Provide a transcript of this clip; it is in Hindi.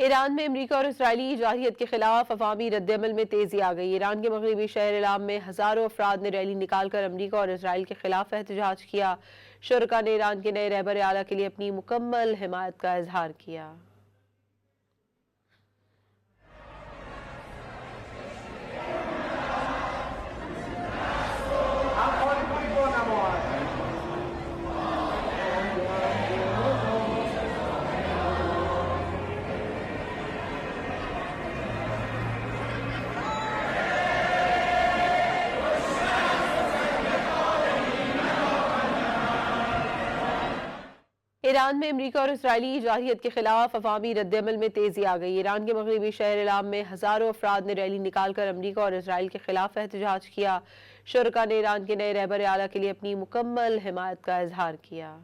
ईरान में अमरीका और इसराइली जारहियत के खिलाफ अवामी रद्दअमल में तेजी आ गई। ईरान के मगरबी शहर इलाम में हजारों अफराद ने रैली निकालकर अमरीका और इसराइल के खिलाफ एहतजाज किया। शुरका ने ईरान के नए रहबर आला के लिए अपनी मुकम्मल हिमायत का इजहार किया। ईरान में अमरीका और इसराइली जारहियत के खिलाफ अवामी रद्दअमल में तेजी आ गई। ईरान के मगरबी शहर इलाम में हजारों अफराद ने रैली निकालकर अमरीका और इसराइल के खिलाफ एहतजाज किया। शुरका ने ईरान के नए रहबर आला के लिए अपनी मुकम्मल हिमायत का इजहार किया।